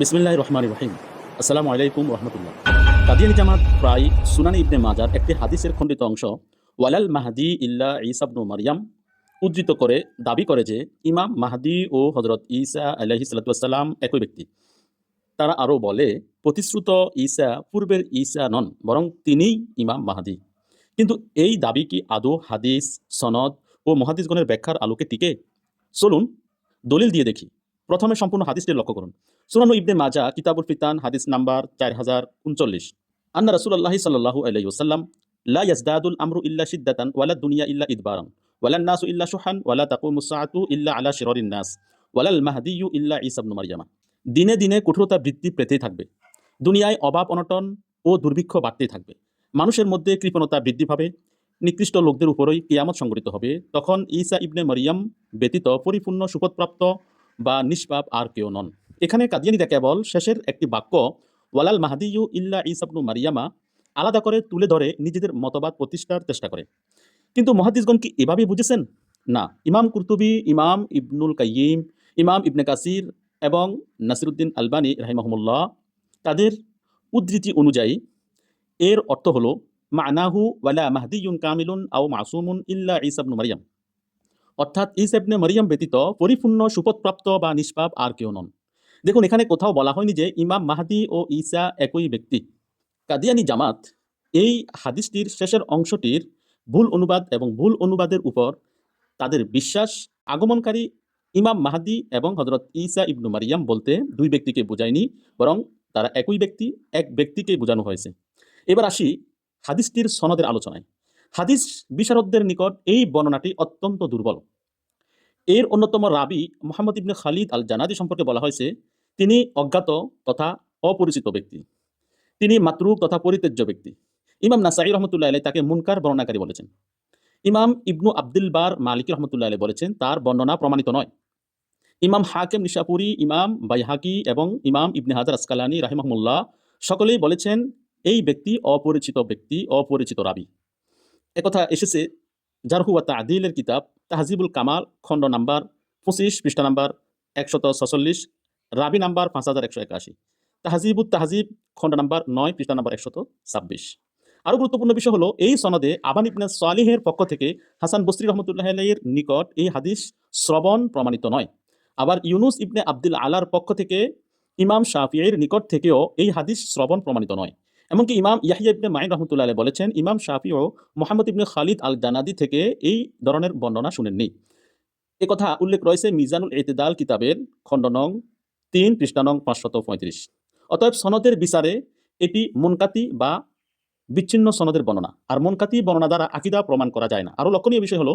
বিসমিল্লাহির রহমানির রহিম। আসসালামু আলাইকুম রহমতুল্লাহ। কাদিয়ানী জামাত প্রায় সুনানি ইবনে মাজার একটি হাদিসের খণ্ডিত অংশ ওয়ালাল মাহদি ইল্লা ঈসা ইবনু মারইয়াম উদ্ধৃত করে দাবি করে যে ইমাম মাহদি ও হযরত ঈসা আলাইহিস সালাতু ওয়াস সালাম একই ব্যক্তি। তারা আরও বলে প্রতিশ্রুত ঈসা পূর্বের ঈসা নন, বরং তিনিই ইমাম মাহদি। কিন্তু এই দাবি কি আদৌ হাদিস, সনদ ও মুহাদ্দিসগণের ব্যাখ্যার আলোকে টিকে? চলুন দলিল দিয়ে দেখি। প্রথমে সম্পূর্ণ হাদিসটি লক্ষ্য করুন। সুনান ইবনে মাজা কিতাবুল ফিতান হাদিস নাম্বার 4039। আন্না রাসূলুল্লাহি সাল্লাল্লাহু আলাইহি ওয়াসাল্লাম লা ইয়াজদাদুল আমরু ইল্লা শিদ্দাতান ওয়ালা দুনিয়া ইল্লা ইদবারান ওয়ালান নাসু ইল্লা শুহান ওয়ালা তাকুমুস সাআতু ইল্লা আলা শিরারিন নাস ওয়ালাল মাহদিয়্যু ইল্লা ঈসা ইবনু মারইয়ামা। দিনে দিনে কঠোরতা বৃদ্ধি পেতেই থাকবে। দুনিয়ায় অভাব অনটন ও দুর্ভিক্ষ বাড়তেই থাকবে। মানুষের মধ্যে কৃপণতা বৃদ্ধি পাবে। নিকৃষ্ট লোকদের উপরই কিয়ামত সংঘটিত হবে। তখন ঈসা ইবনে মারইয়াম ব্যতীত পরিপূর্ণ সুপথপ্রাপ্ত বা নিষ্পাপ আর কেউ নন। এখানে কাদিয়ানীরা কেবল শেষের একটি বাক্য ওয়ালাল মাহদিয়্যু ইল্লা ঈসা ইবনু মারইয়ামা আলাদা করে তুলে ধরে নিজেদের মতবাদ প্রতিষ্ঠার চেষ্টা করে। কিন্তু মুহাদ্দিসগণ কি এভাবে বুঝেছেন? না। ইমাম কুরতুবী, ইমাম ইবনুল কাইয়িম, ইমাম ইবনে কাসির এবং নাসিরুদ্দিন আলবানী রাহিমাহুমুল্লাহ তাদের উদ্ধৃতি অনুযায়ী এর অর্থ হলো মা'নাহু ওয়ালা মাহদিয়্যুন কামিলুন আও মাসুমুন ইল্লা ঈসা ইবনু মারইয়াম। অর্থাৎ ঈসা ইবনে মারইয়াম ব্যতীত পরিপূর্ণ সুপথপ্রাপ্ত বা নিষ্পাপ আর কেউ নন। দেখুন, এখানে কোথাও বলা হয়নি যে ইমাম মাহদি ও ঈসা একই ব্যক্তি। কাদিয়ানী জামাত এই হাদিসটির শেষের অংশটির ভুল অনুবাদ এবং ভুল অনুবাদের উপর তাদের বিশ্বাস আগমনকারী ইমাম মাহদি এবং হযরত ঈসা ইবনু মারইয়াম বলতে দুই ব্যক্তিকে বোঝায়নি, বরং তারা একই ব্যক্তি, এক ব্যক্তিকেই বোঝানো হয়েছে। এবার আসি হাদিসটির সনদের আলোচনায়। হাদিস বিশারদদের নিকট এই বর্ণনাটি অত্যন্ত দুর্বল। এর অন্যতম রাবি মুহাম্মদ ইবনে খালিদ আল জানাদি সম্পর্কে বলা হয়েছে তিনি অজ্ঞাত তথা অপরিচিত ব্যক্তি। তিনি মাতরুক তথা পরিত্যাজ্য ব্যক্তি। ইমাম নাসাঈ রহমতুল্লাহ আলাইহি তাকে মুনকার বর্ণনাকারী বলেছেন। ইমাম ইবনু আব্দুল বার মালিকি রহমতুল্লাহ আলাইহি বলেছেন তার বর্ণনা প্রমাণিত নয়। ইমাম হাকিম নিশাপুরি, ইমাম বাইহাকি এবং ইমাম ইবনে হাজার আসকালানি রাহিমাহুল্লাহ সকলেই বলেছেন এই ব্যক্তি অপরিচিত রাবি। একথা এসেছে জারহু ওয়া তা'দীলের কিতাব তাহজিবুল কামাল খণ্ড নাম্বার 25 পৃষ্ঠা নাম্বার 146, রাবি নাম্বার 5181, তাহজিবুত তাহজিব খণ্ড নাম্বার 9 পৃষ্ঠা নাম্বার 126। আরও গুরুত্বপূর্ণ বিষয় হলো এই সনদে আবান ইবনে সালিহের পক্ষ থেকে হাসান বসরি রহমতুল্লাহ আলাইহির নিকট এই হাদিস শ্রবণ প্রমাণিত নয়। আবার ইউনুস ইবনে আব্দুল আলার পক্ষ থেকে ইমাম শাফিঈর নিকট থেকেও এই হাদিস শ্রবণ প্রমাণিত নয়। এমনকি ইমাম ইয়াহইয়া ইবনে মাঈন রহমতুল্লাহ আলাইহি বলেছেন ইমাম শাফিঈও মুহাম্মদ ইবনে খালিদ আল জানাদি থেকে এই ধরনের বর্ণনা শুনেননি। একথা উল্লেখ রয়েছে মিজানুল ইতিদাল কিতাবের খণ্ড নং 3 পৃষ্ঠা নং 535। অতএব সনদের বিচারে এটি মুনকাতি বা বিচ্ছিন্ন সনদের বর্ণনা, আর মুনকাতি বর্ণনা দ্বারা আকীদা প্রমাণ করা যায় না। আরও লক্ষণীয় বিষয় হলো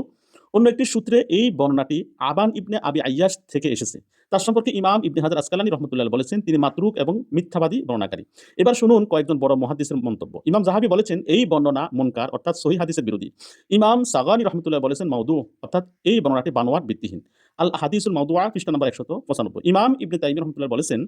অন্য একটি সূত্রে এই বর্ণনাটি আবান ইবনে আবি আইয়াস থেকে এসেছে। তার সম্পর্কে ইমাম ইবনে হাজার আসকালানি রহমতুল্লাহ বলেছেন তিনি মাতরুক এবং মিথ্যাবাদী বর্ণনাকারী। এবার শুনুন কয়েকজন বড় মুহাদ্দিসের মন্তব্য। ইমাম যাহাবি বলেছেন এই বর্ণনা মুনকার অর্থাৎ সহিহ হাদিসের বিরোধী। ইমাম সাগানি রহমতুল্লাহ বলেছেন মাউদু অর্থাৎ এই বর্ণনাটি বানোয়াট ভিত্তিহীন। আল হাদিসুল মাউদুআ পৃষ্ঠা নম্বর 195। ইমাম ইবনে তাইমিয়া রহমতুল্লাহ বলেছেন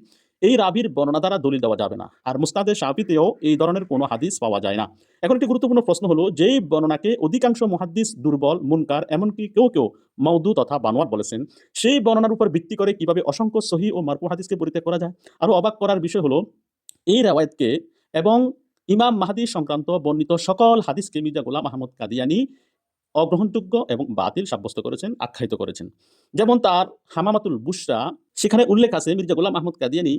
এই রাবির বর্ণনা দ্বারা দলিল দেওয়া যাবে না, আর মুসনাদে শাফিতেও এই ধরনের কোনো হাদিস পাওয়া যায় না। এখন একটি গুরুত্বপূর্ণ প্রশ্ন হলো যেই বর্ণনাকে অধিকাংশ মুহাদ্দিস দুর্বল, মুনকার, এমনকি কেউ কেউ মাউদু তথা বানোয়াট বলেছেন, সেই বর্ণনার উপর ভিত্তি করে কিভাবে অসংখ্য সহিহ ও মারফু হাদিসকে পরিত্যাগ করা যায়? আরও অবাক করার বিষয় হলো এই রাওয়ায়াতকে এবং ইমাম মাহদী সংক্রান্ত বর্ণিত সকল হাদিসকে মির্জা গোলাম আহমদ কাদিয়ানী অগ্রহণযোগ্য এবং বাতিল সাব্যস্ত করেছেন, আখ্যায়িত করেছেন। যেমন তার হামামাতুল বুশরা, সেখানে উল্লেখ আছে মির্জা গোলাম আহমদ কাদিয়ানী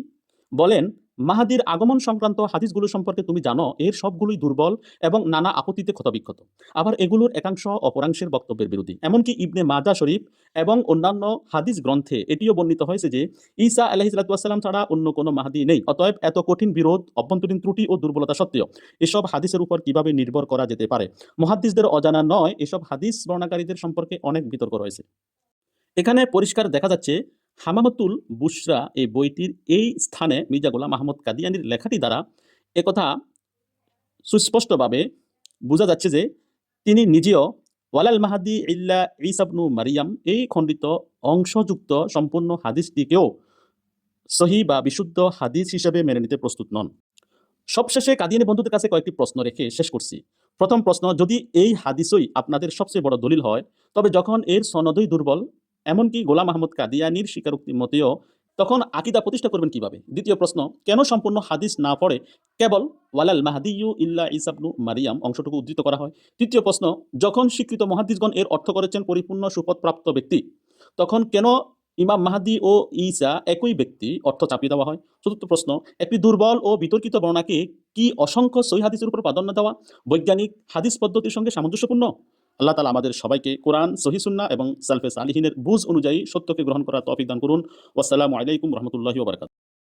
বলেন মাহাদির আগমন সংক্রান্ত হাদিসগুলো সম্পর্কে তুমি জানো এর সবগুলোই দুর্বল এবং নানা আপত্তিতে ক্ষতবিক্ষত। আবার এগুলোর একাংশ অপরাংশের বক্তব্যের বিরোধী। এমনকি ইবনে মাজাহ শরীফ এবং অন্যান্য হাদিস গ্রন্থে এটিও বর্ণিত হয়েছে যে ঈসা আলাইহিস সালাতু ওয়াস সালাম ছাড়া অন্য কোনো মাহদী নেই। অতএব এত কঠিন বিরোধ, অভ্যন্তরীণ ত্রুটি ও দুর্বলতা সত্ত্বেও এসব হাদিসের উপর কিভাবে নির্ভর করা যেতে পারে? মুহাদ্দিসদের অজানা নয় এসব হাদিস বর্ণনাকারীদের সম্পর্কে অনেক বিতর্ক রয়েছে। এখানে পরিষ্কার দেখা যাচ্ছে হামামাতুল বুশরা এই বইটির এই স্থানে মির্জা গোলাম আহমদ কাদিয়ানীর লেখাটি দ্বারা একথা সুস্পষ্টভাবে বোঝা যাচ্ছে যে তিনি নিজেও ওয়ালাল মাহদি ইল্লা ঈসা ইবনু মারইয়াম এই খণ্ডিত অংশযুক্ত সম্পূর্ণ হাদিসটিকেও সহিহ বা বিশুদ্ধ হাদিস হিসেবে মেনে নিতে প্রস্তুত নন। সবশেষে কাদিয়ানী বন্ধুদের কাছে কয়েকটি প্রশ্ন রেখে শেষ করছি। প্রথম প্রশ্ন, যদি এই হাদিসই আপনাদের সবচেয়ে বড় দলিল হয়, তবে যখন এর সনদই দুর্বল, এমনকি গোলাম আহমদ কাদিয়ানীর স্বীকারোক্তি মতেও তখন আকীদা প্রতিষ্ঠা করবেন কিভাবে? দ্বিতীয় প্রশ্ন, কেন সম্পূর্ণ হাদিস না পড়ে কেবল ওয়ালাল মাহদিয়্যু ইল্লা ঈসা ইবনু মারইয়াম অংশটুকু উদ্ধৃত করা হয়? তৃতীয় প্রশ্ন, যখন স্বীকৃত মুহাদ্দিসগণ এর অর্থ করেছেন পরিপূর্ণ সুপথপ্রাপ্ত ব্যক্তি, তখন কেন ইমাম মাহদী ও ঈসা একই ব্যক্তি অর্থ চাপিয়ে দেওয়া হয়? চতুর্থ প্রশ্ন, একটি দুর্বল ও বিতর্কিত বর্ণনাকে কি অসংখ্য সহিহ হাদিসের উপর প্রাধান্য দেওয়া বৈজ্ঞানিক হাদিস পদ্ধতির সঙ্গে সামঞ্জস্যপূর্ণ? আল্লাহ তাআলা আমাদের সবাইকে কোরআন, সহিহ সুন্নাহ এবং সালফে সালিহিনের বুঝ অনুযায়ী সত্যকে গ্রহণ করার তৌফিক দান করুন। ওয়াসসালামু আলাইকুম ওয়া রাহমাতুল্লাহি ওয়া বারাকাতুহু।